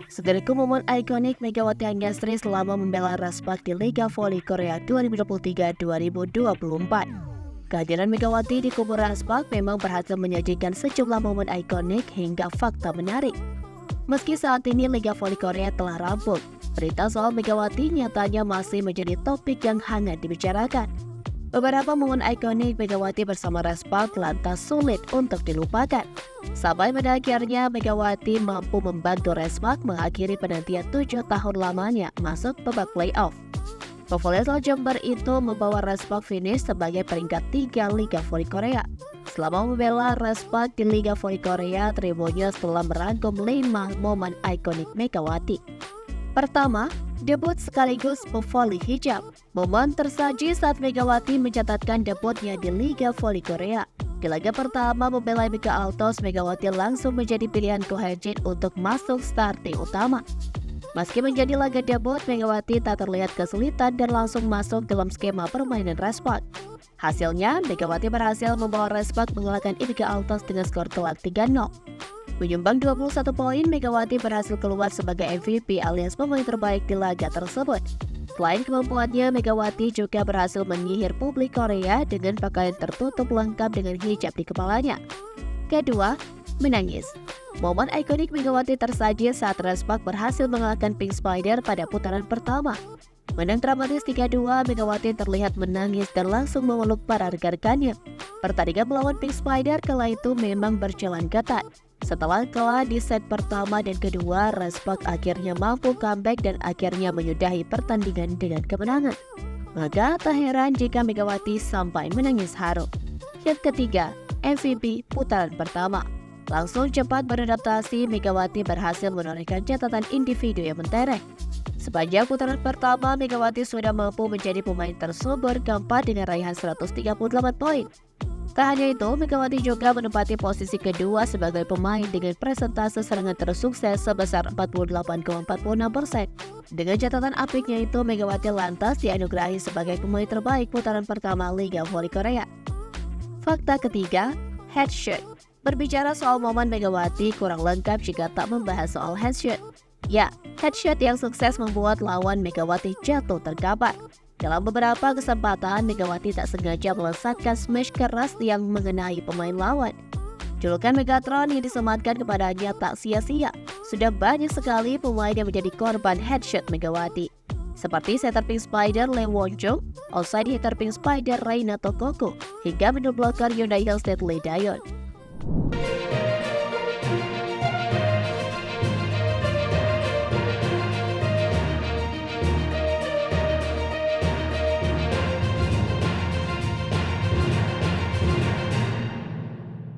Saudaraku, momen ikonik Megawati Anggrestri selama membela Raspak di Liga Voli Korea 2023-2024. Kehadiran Megawati di kubu Raspak memang berhasil menyajikan sejumlah momen ikonik hingga fakta menarik. Meski saat ini Liga Voli Korea telah rampung, berita soal Megawati nyatanya masih menjadi topik yang hangat dibicarakan. Beberapa momen ikonik Megawati bersama Raspak lantas sulit untuk dilupakan. Sampai pada akhirnya Megawati mampu membantu Raspak mengakhiri penantian 7 tahun lamanya masuk babak playoff. Pevolley Jember itu membawa Raspak finish sebagai peringkat 3 Liga Voli Korea. Selama membela Raspak di Liga Voli Korea, Tribunnews telah merangkum 5 momen ikonik Megawati. Pertama, debut sekaligus pevoli hijab. Momen tersaji saat Megawati mencatatkan debutnya di Liga Voli Korea. Di laga pertama membela Mika Altos, Megawati langsung menjadi pilihan Ko Hae-jin untuk masuk starting utama. Meski menjadi laga debut, Megawati tak terlihat kesulitan dan langsung masuk dalam skema permainan Raspak. Hasilnya, Megawati berhasil membawa Raspak mengalahkan Mika Altos dengan skor telak 3-0. Menyumbang 21 poin, Megawati berhasil keluar sebagai MVP alias pemain terbaik di laga tersebut. Selain kemampuannya, Megawati juga berhasil menyihir publik Korea dengan pakaian tertutup lengkap dengan hijab di kepalanya. Kedua, menangis. Momen ikonik Megawati tersaji saat Raspak berhasil mengalahkan Pink Spider pada putaran pertama. Menang dramatis 3-2, Megawati terlihat menangis dan langsung memeluk para rekan-rekannya. Pertandingan melawan Pink Spider kala itu memang berjalan ketat. Setelah kalah di set pertama dan kedua, Raspak akhirnya mampu comeback dan akhirnya menyudahi pertandingan dengan kemenangan. Maka tak heran jika Megawati sampai menangis haru. Yang ketiga, MVP putaran pertama. Langsung cepat beradaptasi, Megawati berhasil menorehkan catatan individu yang mentereng. Sepanjang putaran pertama, Megawati sudah mampu menjadi pemain tersubur keempat dengan raihan 138 poin. Tak hanya itu, Megawati juga menempati posisi kedua sebagai pemain dengan presentase serangan tersukses sebesar 48,46%. Dengan catatan apiknya itu, Megawati lantas dianugerahi sebagai pemain terbaik putaran pertama Liga Voli Korea. Fakta ketiga, headshot. Berbicara soal momen Megawati kurang lengkap jika tak membahas soal headshot. Ya, headshot yang sukses membuat lawan Megawati jatuh terkapar. Dalam beberapa kesempatan, Megawati tak sengaja melesatkan smash keras yang mengenai pemain lawan. Julukan Megatron yang disematkan kepadanya tak sia-sia. Sudah banyak sekali pemain yang menjadi korban headshot Megawati. Seperti setter Pink Spider Lee Won-jung, outside hitter Pink Spider Reina Tokoko, hingga middle blocker Hyundai Hillstead Lee Dayon.